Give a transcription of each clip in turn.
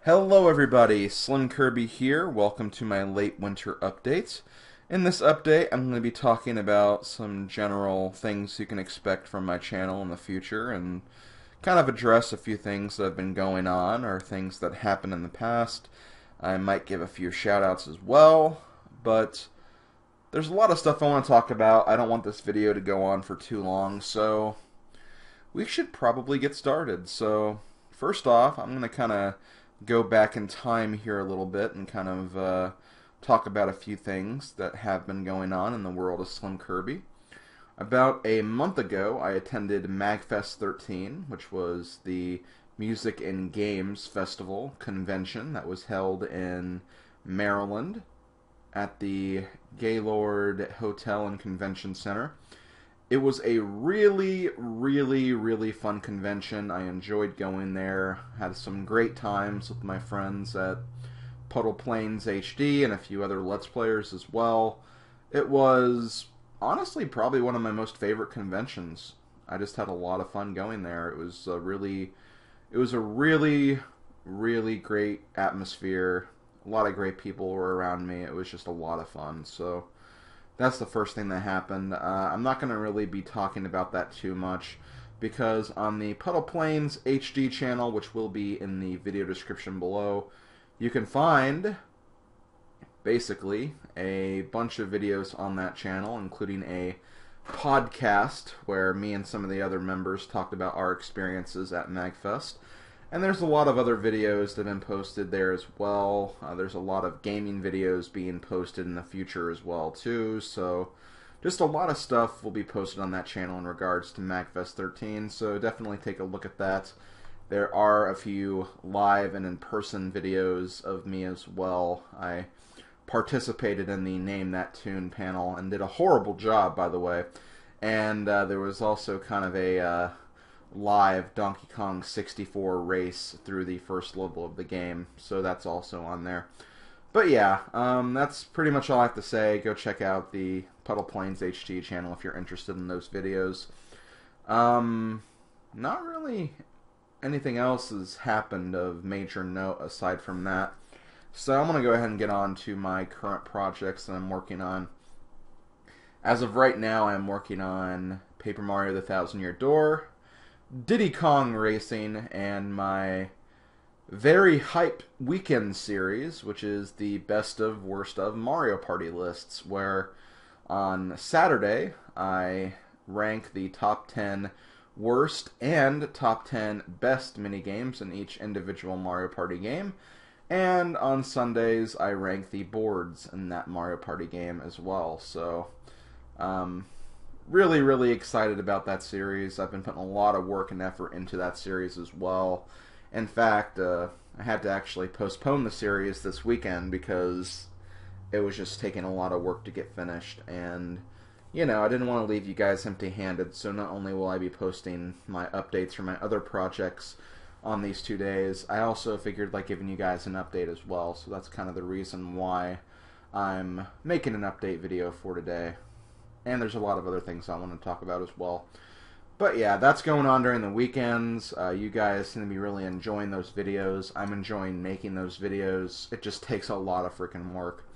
Hello everybody, Slim Kirby here. Welcome to my late winter update. In this update, I'm going to be talking about some general things you can expect from my channel in the future and kind of address a few things that have been going on or things that happened in the past. I might give a few shoutouts as well, but there's a lot of stuff I want to talk about. I don't want this video to go on for too long, so we should probably get started. So, first off, I'm going to kind of go back in time here a little bit and kind of talk about a few things that have been going on in the world of Slim Kirby. About a month ago, I attended Magfest 13, which was the Music and Games Festival convention that was held in Maryland at the Gaylord Hotel and Convention Center. It was a really fun convention. I enjoyed going there. Had some great times with my friends at PuddlePlainsHD and a few other Let's Players as well. It was honestly probably one of my most favorite conventions. I just had a lot of fun going there. It was a really great atmosphere. A lot of great people were around me. It was just a lot of fun. So that's the first thing that happened. I'm not going to really be talking about that too much because on the Puddle Plains HD channel, which will be in the video description below, you can find basically a bunch of videos on that channel, including a podcast where me and some of the other members talked about our experiences at Magfest. And there's a lot of other videos that have been posted there as well. There's a lot of gaming videos being posted in the future as well too. So just a lot of stuff will be posted on that channel in regards to Magfest 13. So definitely take a look at that. There are a few live and in-person videos of me as well. I participated in the Name That Tune panel and did a horrible job, by the way. And there was also kind of a live Donkey Kong 64 race through the first level of the game, so that's also on there. But yeah, that's pretty much all I have to say. Go check out the Puddle Plains HD channel if you're interested in those videos. Not really anything else has happened of major note aside from that. So I'm going to go ahead and get on to my current projects that I'm working on. As of right now, I'm working on Paper Mario the Thousand Year Door, Diddy Kong Racing, and my very hype weekend series, which is the best of worst of Mario Party lists, where on Saturday I rank the top 10 worst and top 10 best minigames in each individual Mario Party game, and on Sundays I rank the boards in that Mario Party game as well. So really excited about that series. I've been putting a lot of work and effort into that series as well. In fact, I had to actually postpone the series this weekend because it was just taking a lot of work to get finished. And, you know, I didn't want to leave you guys empty-handed, so not only will I be posting my updates for my other projects on these 2 days, I also figured like giving you guys an update as well. So that's kind of the reason why I'm making an update video for today. And there's a lot of other things I want to talk about as well. But yeah, that's going on during the weekends. You guys seem to be really enjoying those videos. I'm enjoying making those videos. It just takes a lot of freaking work.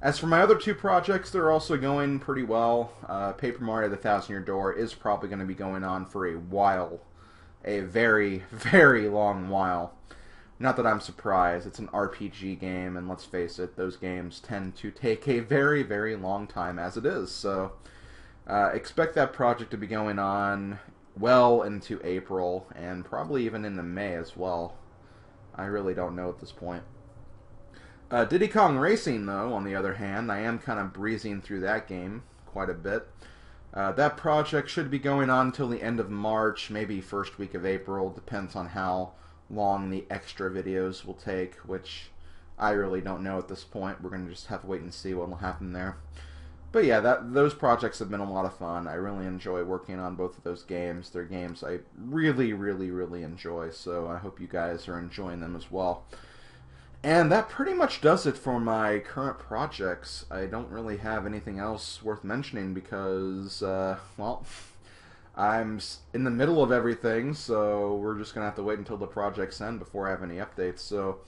As for my other two projects, they're also going pretty well. Paper Mario the Thousand Year Door is probably going to be going on for a while. A very long while. Not that I'm surprised. It's an RPG game, and let's face it, those games tend to take a very long time as it is. So expect that project to be going on well into April, and probably even into May as well. I really don't know at this point. Diddy Kong Racing, though, on the other hand, I am kind of breezing through that game quite a bit. That project should be going on until the end of March, maybe first week of April. Depends on how long the extra videos will take, which I really don't know at this point. We're going to just have to wait and see what will happen there. But yeah, those projects have been a lot of fun. I really enjoy working on both of those games. They're games I really enjoy, so I hope you guys are enjoying them as well. And that pretty much does it for my current projects. I don't really have anything else worth mentioning because, well, I'm in the middle of everything, so we're just going to have to wait until the project's end before I have any updates. So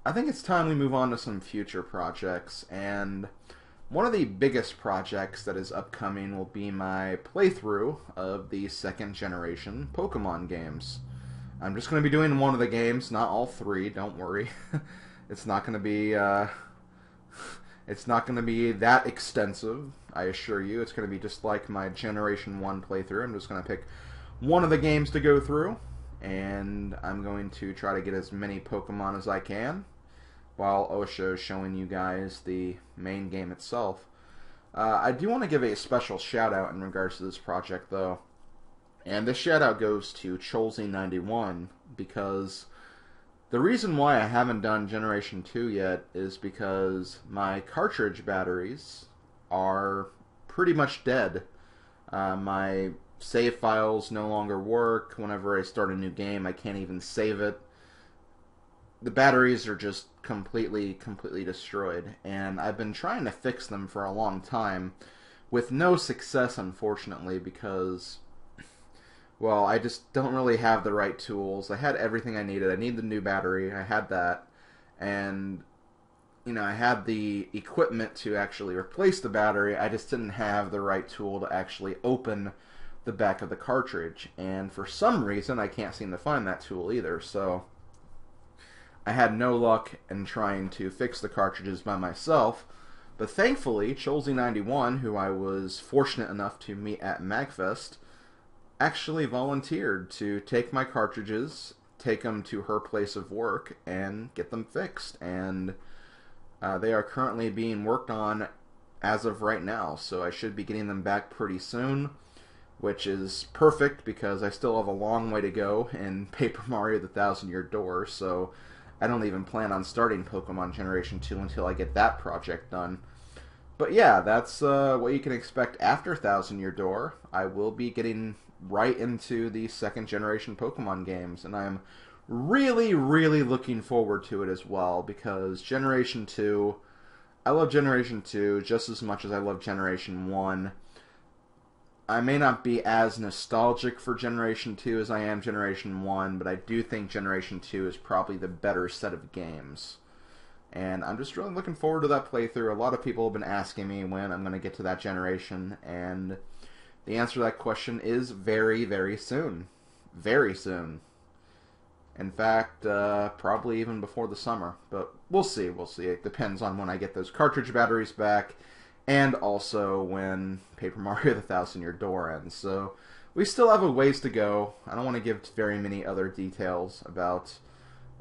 I think it's time we move on to some future projects, and one of the biggest projects that is upcoming will be my playthrough of the second generation Pokemon games. I'm just going to be doing one of the games, not all three, don't worry. It's not going to be that extensive, I assure you. It's going to be just like my Generation 1 playthrough. I'm just going to pick one of the games to go through, and I'm going to try to get as many Pokemon as I can, while Osha is showing you guys the main game itself. I do want to give a special shout out in regards to this project, though. And this shout out goes to Cholsey91, because the reason why I haven't done Generation 2 yet is because my cartridge batteries are pretty much dead. My save files no longer work. Whenever I start a new game, I can't even save it. The batteries are just completely destroyed, and I've been trying to fix them for a long time with no success, unfortunately, because, well, I just don't really have the right tools. I had everything I needed. I need the new battery. I had that, and I had the equipment to actually replace the battery. I just didn't have the right tool to actually open the back of the cartridge, and for some reason I can't seem to find that tool either. So I had no luck in trying to fix the cartridges by myself, but thankfully, Cholsey91, who I was fortunate enough to meet at Magfest, actually volunteered to take my cartridges, take them to her place of work, and get them fixed. And they are currently being worked on as of right now, so I should be getting them back pretty soon, which is perfect because I still have a long way to go in Paper Mario the Thousand Year Door, so I don't even plan on starting Pokemon Generation 2 until I get that project done. But yeah, that's what you can expect after Thousand Year Door. I will be getting right into the second generation Pokemon games, and I'm really looking forward to it as well, because Generation 2, I love Generation 2 just as much as I love Generation 1. I may not be as nostalgic for Generation 2 as I am Generation 1, but I do think Generation 2 is probably the better set of games. And I'm just really looking forward to that playthrough. A lot of people have been asking me when I'm going to get to that generation, and the answer to that question is very soon. Very soon. In fact, probably even before the summer. But we'll see. It depends on when I get those cartridge batteries back, and also when Paper Mario the Thousand Year Door ends. So we still have a ways to go. I don't want to give very many other details about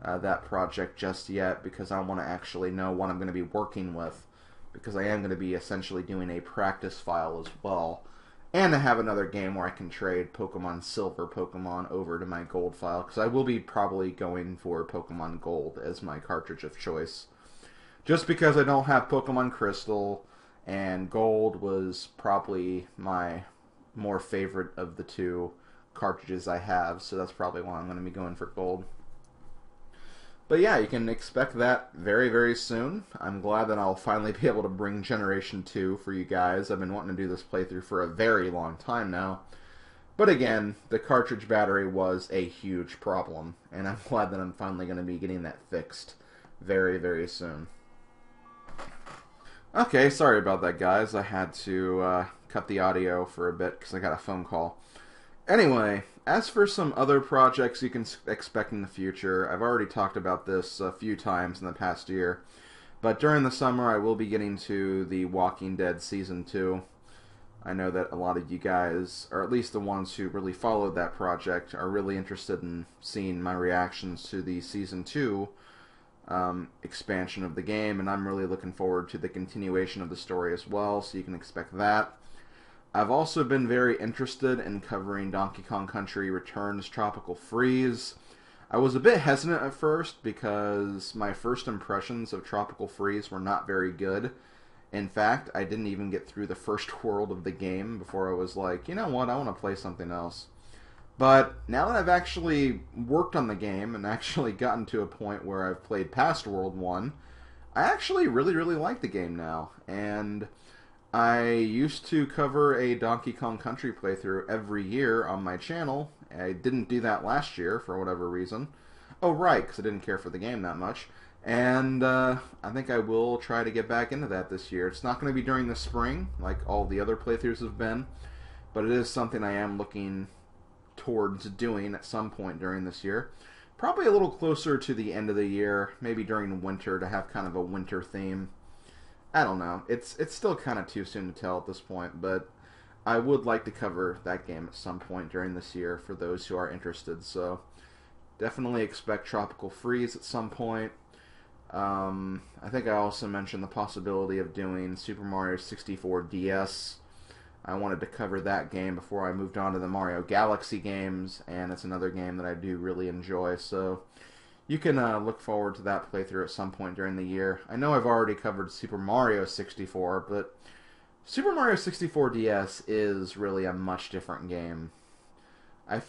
that project just yet, because I want to actually know what I'm going to be working with, because I am going to be essentially doing a practice file as well. And I have another game where I can trade Pokemon Silver Pokemon over to my Gold file, because I will be probably going for Pokemon Gold as my cartridge of choice. Just because I don't have Pokemon Crystal, and Gold was probably my more favorite of the two cartridges I have, so that's probably why I'm going to be going for Gold. But yeah, you can expect that very soon. I'm glad that I'll finally be able to bring Generation 2 for you guys. I've been wanting to do this playthrough for a very long time now. But again, the cartridge battery was a huge problem, and I'm glad that I'm finally going to be getting that fixed very soon. Okay, sorry about that, guys. I had to cut the audio for a bit because I got a phone call. Anyway, as for some other projects you can expect in the future, I've already talked about this a few times in the past year, but during the summer I will be getting to the Walking Dead Season 2. I know that a lot of you guys, or at least the ones who really followed that project, are really interested in seeing my reactions to the Season 2 expansion of the game, and I'm really looking forward to the continuation of the story as well, so you can expect that. I've also been very interested in covering Donkey Kong Country Returns Tropical Freeze. I was a bit hesitant at first because my first impressions of Tropical Freeze were not very good. In fact, I didn't even get through the first world of the game before I was like, you know what, I want to play something else. But now that I've actually worked on the game and actually gotten to a point where I've played past World 1, I actually really like the game now. And I used to cover a Donkey Kong Country playthrough every year on my channel. I didn't do that last year for whatever reason. Oh, right, because I didn't care for the game that much. And I think I will try to get back into that this year. It's not going to be during the spring, like all the other playthroughs have been, but it is something I am looking towards doing at some point during this year. Probably a little closer to the end of the year, maybe during winter, to have kind of a winter theme. I don't know. It's still kind of too soon to tell at this point, but I would like to cover that game at some point during this year for those who are interested. So definitely expect Tropical Freeze at some point. I think I also mentioned the possibility of doing Super Mario 64 DS. I wanted to cover that game before I moved on to the Mario Galaxy games, and it's another game that I do really enjoy, so you can look forward to that playthrough at some point during the year. I know I've already covered Super Mario 64, but Super Mario 64 DS is really a much different game. I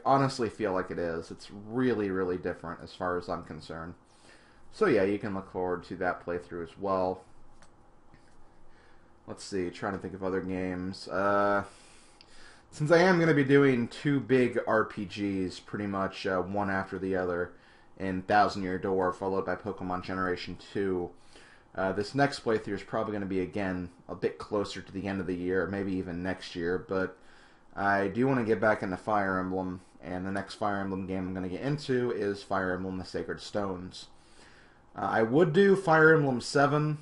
honestly feel like it is. It's really, really different as far as I'm concerned. So yeah, you can look forward to that playthrough as well. Let's see, trying to think of other games. Since I am going to be doing two big RPGs, pretty much one after the other, in Thousand Year Door, followed by Pokemon Generation 2, this next playthrough is probably going to be, again, a bit closer to the end of the year, maybe even next year, but I do want to get back into Fire Emblem, and the next Fire Emblem game I'm going to get into is Fire Emblem The Sacred Stones. I would do Fire Emblem 7,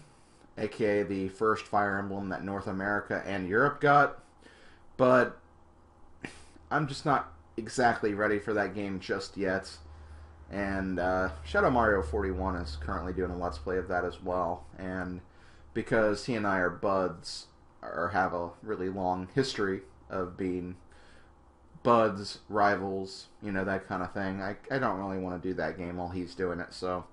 aka the first Fire Emblem that North America and Europe got, but I'm just not exactly ready for that game just yet. And Shadow Mario 41 is currently doing a Let's Play of that as well, and because he and I are buds, or have a really long history of being buds, rivals, you know, that kind of thing, I don't really want to do that game while he's doing it, so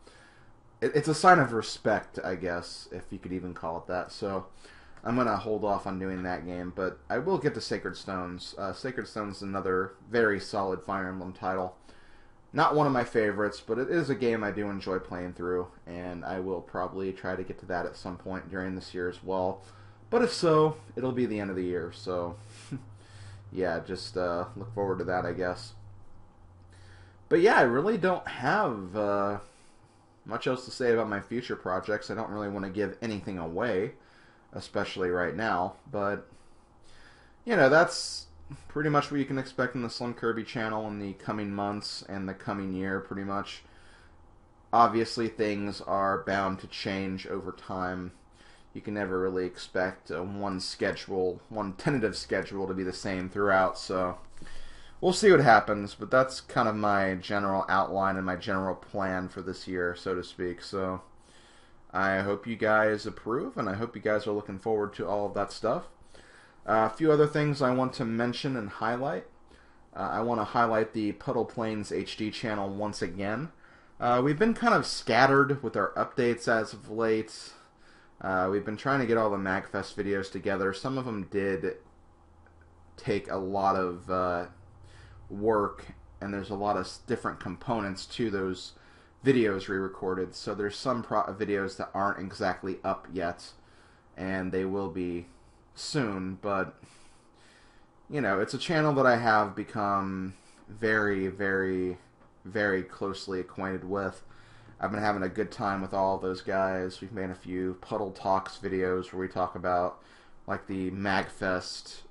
it's a sign of respect, I guess, if you could even call it that. So I'm going to hold off on doing that game, but I will get to Sacred Stones. Sacred Stones is another very solid Fire Emblem title. Not one of my favorites, but it is a game I do enjoy playing through, and I will probably try to get to that at some point during this year as well. But if so, it'll be the end of the year, so yeah, just look forward to that, I guess. But yeah, I really don't have much else to say about my future projects. I don't really want to give anything away, especially right now, but you know, that's pretty much what you can expect in the Slim Kirby channel in the coming months and the coming year, pretty much. Obviously, things are bound to change over time. You can never really expect one tentative schedule to be the same throughout, so we'll see what happens, but that's kind of my general outline and my general plan for this year, so to speak. So I hope you guys approve, and I hope you guys are looking forward to all of that stuff. A few other things I want to mention and highlight. I want to highlight the PuddlePlainsHD channel once again. We've been kind of scattered with our updates as of late. We've been trying to get all the Magfest videos together. Some of them did take a lot of work, and there's a lot of different components to those videos re-recorded, so there's some videos that aren't exactly up yet, and they will be soon, but you know, it's a channel that I have become very, very, very closely acquainted with. I've been having a good time with all of those guys. We've made a few Puddle Talks videos where we talk about like the Magfest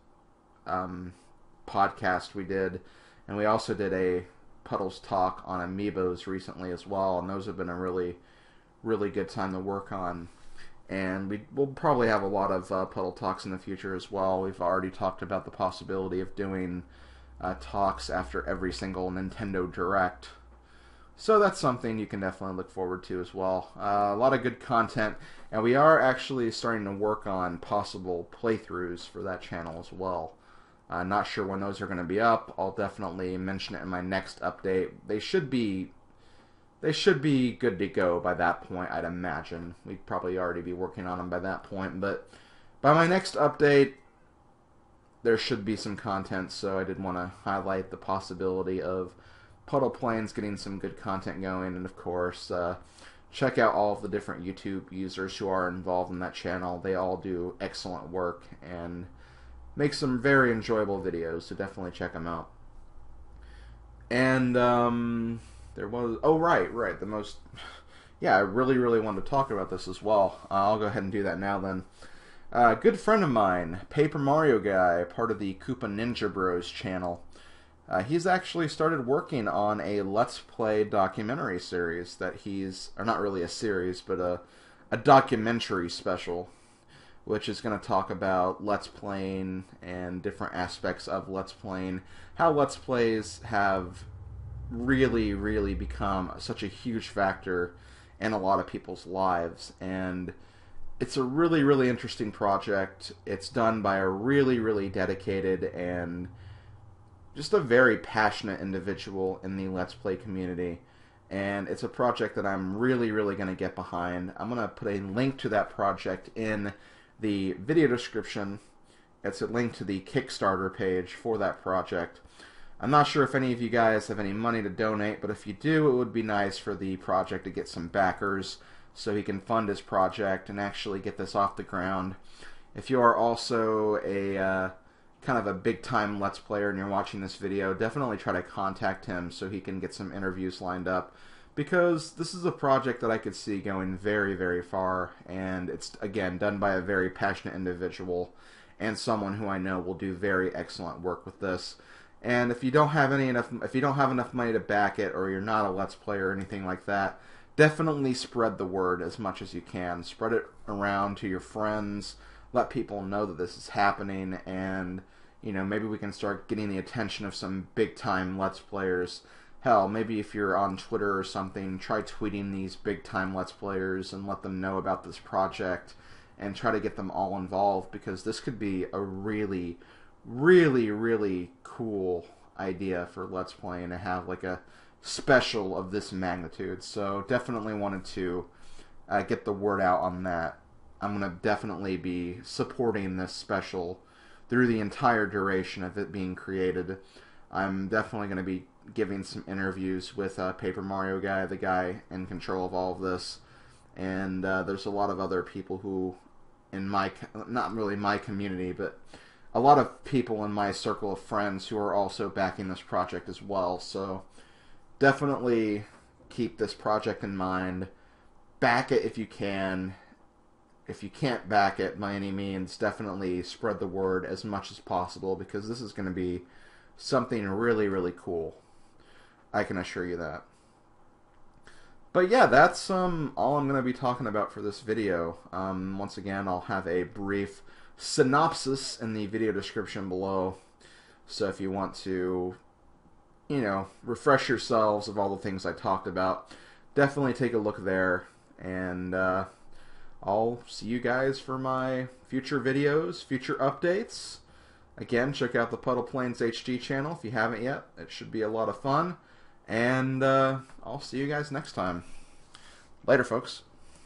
podcast we did, and we also did a Puddles Talk on Amiibos recently as well, and those have been a really, really good time to work on. And we'll probably have a lot of Puddle Talks in the future as well. We've already talked about the possibility of doing talks after every single Nintendo Direct. So that's something you can definitely look forward to as well. A lot of good content, and we are actually starting to work on possible playthroughs for that channel as well. Not sure when those are going to be up. I'll definitely mention it in my next update. They should be good to go by that point, I'd imagine. We'd probably already be working on them by that point, but by my next update, there should be some content, so I did want to highlight the possibility of Puddle Plains getting some good content going, and of course, check out all of the different YouTube users who are involved in that channel. They all do excellent work and make some very enjoyable videos, so definitely check them out. And there was, oh right, the most, yeah, I really wanted to talk about this as well. I'll go ahead and do that now then. A good friend of mine, Paper Mario Guy, part of the Koopa Ninja Bros channel, he's actually started working on a Let's Play documentary series that he's, or not really a series, but a documentary special, which is going to talk about Let's Playing and different aspects of Let's Playing, how Let's Plays have really become such a huge factor in a lot of people's lives. And it's a really interesting project. It's done by a really dedicated and just a very passionate individual in the Let's Play community. And it's a project that I'm really going to get behind. I'm going to put a link to that project in the video description. It's a link to the Kickstarter page for that project. I'm not sure if any of you guys have any money to donate, but if you do, it would be nice for the project to get some backers so he can fund his project and actually get this off the ground. If you are also a kind of a big-time Let's Player and you're watching this video, definitely try to contact him so he can get some interviews lined up, because this is a project that I could see going very far, and it's, again, done by a very passionate individual and someone who I know will do very excellent work with this. And if you don't have enough money to back it, or you're not a Let's Player or anything like that, definitely spread the word as much as you can. Spread it around to your friends. Let people know that this is happening, and maybe we can start getting the attention of some big-time Let's Players. Hell, maybe if you're on Twitter or something, try tweeting these big-time Let's Players and let them know about this project and try to get them all involved, because this could be a really cool idea for Let's Playing to have like a special of this magnitude. So definitely wanted to get the word out on that. I'm going to definitely be supporting this special through the entire duration of it being created. I'm definitely going to be giving some interviews with Paper Mario Guy, the guy in control of all of this. And there's a lot of other people who, in my, not really my community, but a lot of people in my circle of friends who are also backing this project as well. So definitely keep this project in mind. Back it if you can. If you can't back it by any means, definitely spread the word as much as possible, because this is going to be something really cool. I can assure you that. But yeah, that's all I'm going to be talking about for this video. Once again, I'll have a brief synopsis in the video description below. So if you want to, refresh yourselves of all the things I talked about, definitely take a look there. And I'll see you guys for my future videos, future updates. Again, check out the PuddlePlainsHD channel if you haven't yet. It should be a lot of fun. And I'll see you guys next time. Later, folks.